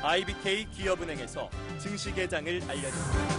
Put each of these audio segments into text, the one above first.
IBK 기업은행에서 증시 개장을 알려줍니다.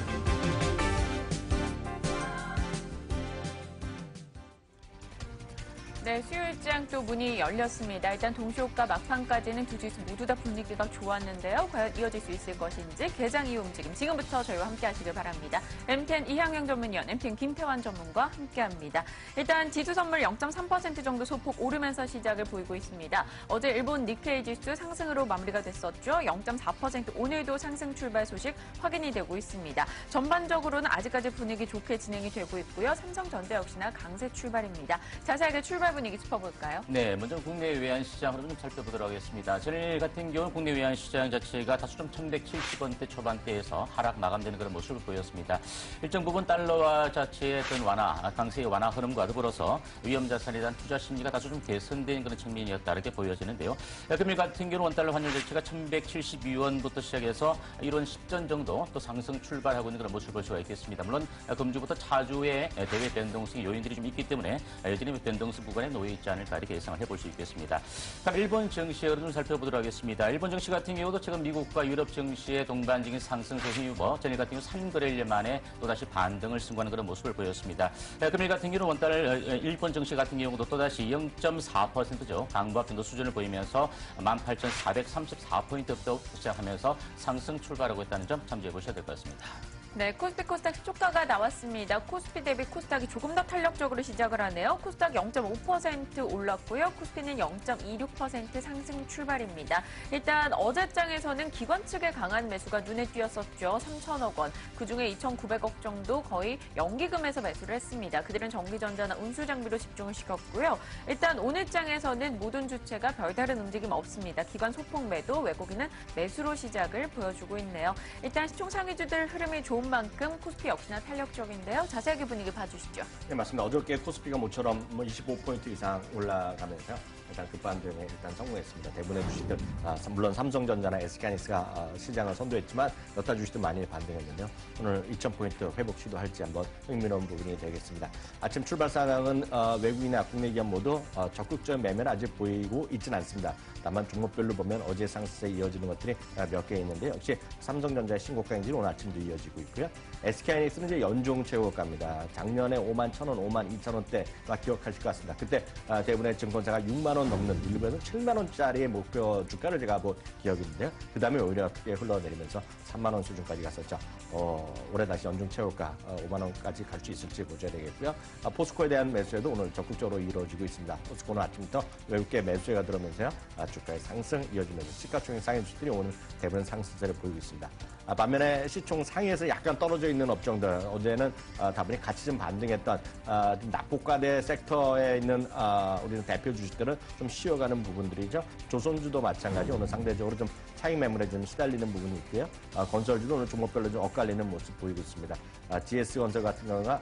네, 수요일장 또 문이 열렸습니다. 일단 동시호가 막판까지는 두 지수 모두 다 분위기가 좋았는데요. 과연 이어질 수 있을 것인지 개장 이후 움직임 지금부터 저희와 함께 하시길 바랍니다. MTN 이향영 전문위원, MTN 김태환 전문가 함께합니다. 일단 지수 선물 0.3% 정도 소폭 오르면서 시작을 보이고 있습니다. 어제 일본 니케이 지수 상승으로 마무리가 됐었죠. 0.4% 오늘도 상승 출발 소식 확인이 되고 있습니다. 전반적으로는 아직까지 분위기 좋게 진행이 되고 있고요. 삼성전자 역시나 강세 출발입니다. 자세하게 출발 분위기 짚어볼까요? 네, 먼저 국내 외환 시장 흐름 좀 살펴보도록 하겠습니다. 전일 같은 경우는 국내 외환 시장 자체가 다소 좀 1170원대 초반대에서 하락 마감되는 그런 모습을 보였습니다. 일정 부분 달러화 자체의 어떤 완화, 강세의 완화 흐름과 더불어서 위험 자산에 대한 투자 심리가 다소 좀 개선된 그런 측면이었다 이렇게 보여지는데요. 금일 같은 경우는 원달러 환율 자체가 1172원부터 시작해서 1원 10전 정도 또 상승 출발하고 있는 그런 모습을 볼 수가 있겠습니다. 물론 금주부터 차주의 대외 변동성 요인들이 좀 있기 때문에 여전히 변동성 구간에 놓여 있지 않을까 이렇게 예상을 해볼 수 있겠습니다. 다음 일본 증시의 흐름을 살펴보도록 하겠습니다. 일본 증시 같은 경우도 최근 미국과 유럽 증시의 동반적인 상승 소식이 유보, 전일 같은 경우 3거래일 만에 또다시 반등을 승부하는 그런 모습을 보였습니다. 금일 같은 경우는 원달 일본 증시 같은 경우도 또다시 0.4%죠. 강보합 정도 수준을 보이면서 18,434포인트부터 시작하면서 상승 출발하고 있다는 점 참조해 보셔야 될 것 같습니다. 네, 코스피 코스닥 시초가가 나왔습니다. 코스피 대비 코스닥이 조금 더 탄력적으로 시작을 하네요. 코스닥 0.5% 올랐고요. 코스피는 0.26% 상승 출발입니다. 일단 어제장에서는 기관 측의 강한 매수가 눈에 띄었었죠. 3천억 원, 그중에 2,900억 정도 거의 연기금에서 매수를 했습니다. 그들은 전기전자나 운수장비로 집중을 시켰고요. 일단 오늘장에서는 모든 주체가 별다른 움직임 없습니다. 기관 소폭 매도, 외국인은 매수로 시작을 보여주고 있네요. 일단 시총 상위주들 흐름이 좋은 만큼 코스피 역시나 탄력적인데요. 자세하게 분위기 봐주시죠. 네, 맞습니다. 어저께 코스피가 모처럼 25포인트 이상 올라가면서요. 일단 급반등에 일단 성공했습니다. 대부분의 주식들, 물론 삼성전자나 SK하이닉스가 시장을 선도했지만 여타 주식들 많이 반등했는데요. 오늘 2,000포인트 회복 시도할지 한번 흥미로운 부분이 되겠습니다. 아침 출발 상황은 외국인이나 국내 기업 모두 적극적인 매매를 아직 보이고 있지는 않습니다. 다만 종목별로 보면 어제 상승에 이어지는 것들이 몇 개 있는데 역시 삼성전자의 신고가 행진이 오늘 아침도 이어지고 있고요. SK하이닉스는 이제 연중 최고가입니다. 작년에 51,000원, 52,000원대 기억하실 것 같습니다. 그때 대부분의 증권사가 6만 원 넘는 일부에는 7만 원짜리의 목표 주가를 제가 본 기억이 있는데요. 그 다음에 오히려 크게 흘러내리면서 3만 원 수준까지 갔었죠. 올해 다시 연중 최고가 5만 원까지 갈 수 있을지 보셔야 되겠고요. 포스코에 대한 매수에도 오늘 적극적으로 이루어지고 있습니다. 포스코는 아침부터 외국계 매수세가 들어오면서요. 주가의 상승 이어지면서 시가총액 상위 주들이 오늘 대부분 상승세를 보이고 있습니다. 반면에 시총 상위에서 약간 떨어져 있는 업종들, 어제는 다분히 같이 좀 반등했던 낙폭과대 섹터에 있는 우리는 대표 주식들은 좀 쉬어가는 부분들이죠. 조선주도 마찬가지 오늘 상대적으로 좀 차익 매물에 좀 시달리는 부분이 있고요. 건설주도 오늘 종목별로 좀 엇갈리는 모습 보이고 있습니다. GS건설 같은 경우가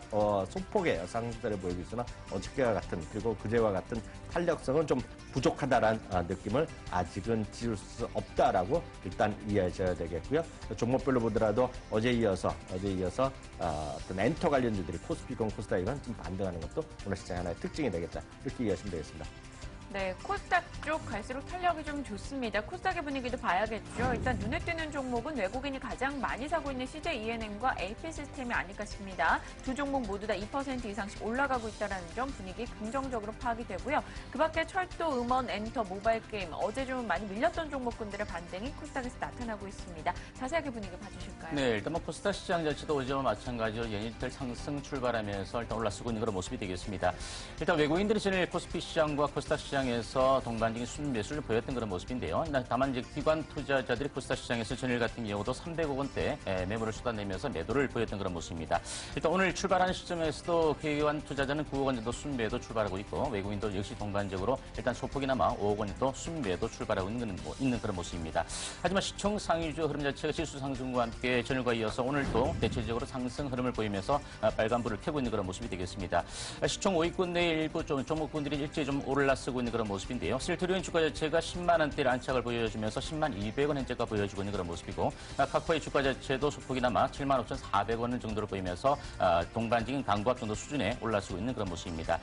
소폭의 상승세를 보이고 있으나 어저께와 같은 그리고 그제와 같은 탄력성은 좀 부족하다라는 느낌을 아직은 지울 수 없다라고 일단 이해하셔야 되겠고요. 종목별로 보더라도 어제 이어서 어떤 엔터 관련주들이 코스피건 코스닥이건 좀 반등하는 것도 오늘 시장 하나의 특징이 되겠다. 이렇게 이해하시면 되겠습니다. 네, 코스닥 쪽 갈수록 탄력이 좀 좋습니다. 코스닥의 분위기도 봐야겠죠. 일단 눈에 띄는 종목은 외국인이 가장 많이 사고 있는 CJENM과 AP시스템이 아닐까 싶습니다. 두 종목 모두 다 2% 이상씩 올라가고 있다는 점 분위기 긍정적으로 파악이 되고요. 그 밖에 철도, 음원, 엔터, 모바일 게임, 어제 좀 많이 밀렸던 종목군들의 반등이 코스닥에서 나타나고 있습니다. 자세하게 분위기 봐주실까요? 네, 일단 코스닥 시장 자체도 어제와 마찬가지로 연일들 상승 출발하면서 일단 올라서고 있는 그런 모습이 되겠습니다. 일단 외국인들이 전일 코스피 시장과 코스닥 시장에서 동반적인 순 매수를 보였던 그런 모습인데요. 다만 이제 기관 투자자들이 코스닥 시장에서 전일 같은 경우도 300억 원대 매물을 쏟아내면서 매도를 보였던 그런 모습입니다. 일단 오늘 출발하는 시점에서도 기관 투자자는 9억 원 정도 순매도 출발하고 있고 외국인도 역시 동반적으로 일단 소폭이나마 5억 원 정도 순매도 출발하고 있는 그런 모습입니다. 하지만 시총 상위주 흐름 자체가 지수 상승과 함께 전일과 이어서 오늘도 대체적으로 상승 흐름을 보이면서 빨간불을 켜고 있는 그런 모습이 되겠습니다. 시총 5위권 내 일부 종목군들이 일제히 좀 올라서고 있는 있는 그런 모습인데요. 실트리온 주가 자체가 10만 원대를 안착을 보여주면서 10만 200원 현재가 보여주고 있는 그런 모습이고 카카오의 주가 자체도 소폭이나마 7만 5,400원 정도로 보이면서 동반직인 강보합 정도 수준에 올라서고 있는 그런 모습입니다.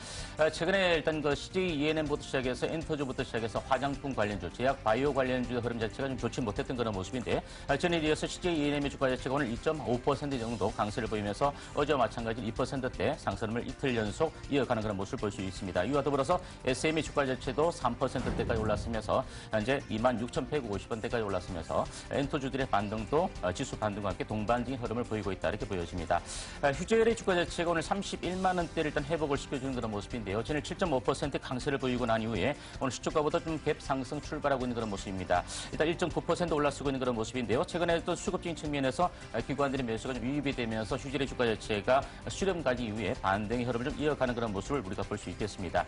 최근에 일단 그 CJ ENM부터 시작해서 엔터주부터 시작해서 화장품 관련주, 제약 바이오 관련주의 흐름 자체가 좀 좋지 못했던 그런 모습인데 전에 이어서 CJ ENM의 주가 자체가 오늘 2.5% 정도 강세를 보이면서 어제와 마찬가지 2%대 상승을 이틀 연속 이어가는 그런 모습을 볼 수 있습니다. 이와 더불어서 SM의 주가 자체도 3%대까지 올랐으면서 현재 26,150원대까지 올랐으면서 엔터주들의 반등도 지수 반등과 함께 동반적인 흐름을 보이고 있다 이렇게 보여집니다. 휴재열의 주가 자체가 오늘 31만 원대를 일단 회복을 시켜주는 그런 모습인데요. 전일 7.5% 강세를 보이고 난 이후에 오늘 시초가보다 좀 갭 상승 출발하고 있는 그런 모습입니다. 일단 1.9% 올라서고 있는 그런 모습인데요. 최근에 또 수급적인 측면에서 기관들의 매수가 좀 유입이 되면서 휴재의 주가 자체가 수렴까지 이후에 반등의 흐름을 좀 이어가는 그런 모습을 우리가 볼 수 있겠습니다.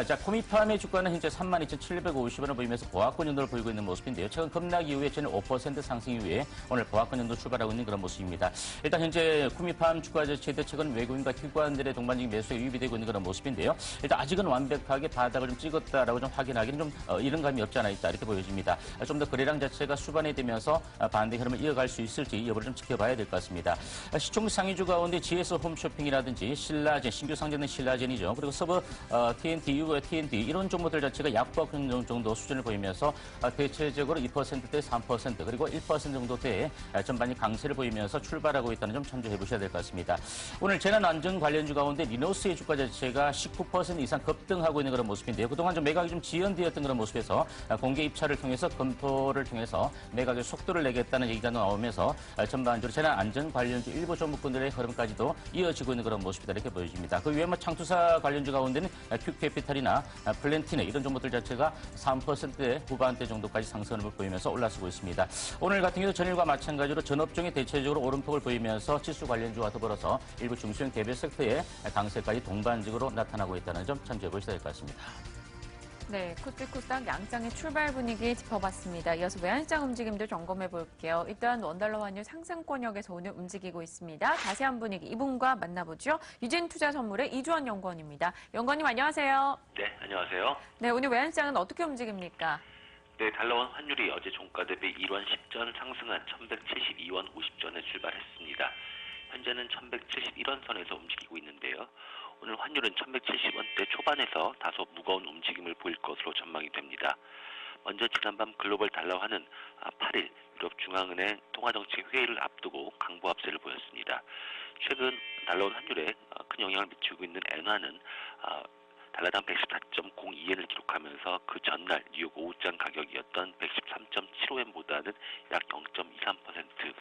자, 코미팜의 주가는 현재 32,750원을 보이면서 보합권 정도를 보이고 있는 모습인데요. 최근 급락 이후에 전일 5% 상승 이후에 오늘 보합권 정도 출발하고 있는 그런 모습입니다. 일단 현재 코미팜 주가 자체도 최근 외국인과 기관들의 동반적인 매수에 유입이 되고 있는 그런 모습인데요. 일단 아직은 완벽하게 바닥을 좀 찍었다라고 좀 확인하기는 좀 이런 감이 없지 않아 있다 이렇게 보여집니다. 좀 더 거래량 자체가 수반이 되면서 반대 흐름을 이어갈 수 있을지 여부를 좀 지켜봐야 될 것 같습니다. 시총 상위주 가운데 GS 홈쇼핑이라든지 신라젠, 신규 상장된 신라젠이죠. 그리고 서브 TNT, 유거 TNT 이런 종목들 자체가 약보합권 정도 수준을 보이면서 대체적으로 2%대 3% 그리고 1% 정도대의 전반이 강세를 보이면서 출발하고 있다는 점 참조해 보셔야 될 것 같습니다. 오늘 재난안전 관련주 가운데 리노스의 주가 자체가 19% 이상 급등하고 있는 그런 모습인데요. 그동안 좀 매각이 좀 지연되었던 그런 모습에서 공개 입찰을 통해서 검토를 통해서 매각의 속도를 내겠다는 얘기가 나오면서 전반적으로 재난안전 관련주 일부 종목군들의 흐름까지도 이어지고 있는 그런 모습이다 이렇게 보여집니다. 그 외에 창투사 관련주 가운데는 큐캐피탈이나 플랜티네 이런 종목들 자체가 3%대 후반대 정도까지 상승을 보이면서 올라서고 있습니다. 오늘 같은 경우 전일과 마찬가지로 전업종이 대체적으로 오름폭을 보이면서 지수 관련주와 더불어서 일부 중소형 개별 섹터의 강세까지 동반적으로 나타나고 있다는 점 참조해 보셔야 될 것 같습니다. 네, 코스피 코스닥 양장의 출발 분위기 짚어봤습니다. 이어서 외환시장 움직임도 점검해 볼게요. 일단 원달러 환율 상승권역에서 오늘 움직이고 있습니다. 자세한 분위기 이분과 만나보죠. 유진투자선물의 이주원 연구원입니다. 연구원님 안녕하세요. 네, 안녕하세요. 네, 오늘 외환시장은 어떻게 움직입니까? 네, 달러원 환율이 어제 종가 대비 1원 10전 상승한 1172원 50전에 출발했습니다. 현재는 1171원 선에서 움직이고 있는데요. 오늘 환율은 1170원대 초반에서 다소 무거운 움직임을 보일 것으로 전망이 됩니다. 먼저 지난밤 글로벌 달러화는 8일 유럽중앙은행 통화정책 회의를 앞두고 강보합세를 보였습니다. 최근 달러원 환율에 큰 영향을 미치고 있는 엔화는 달러당 114.02엔을 기록하면서 그 전날 뉴욕 오후장 가격이었던 113.75엔보다는 약 0.23%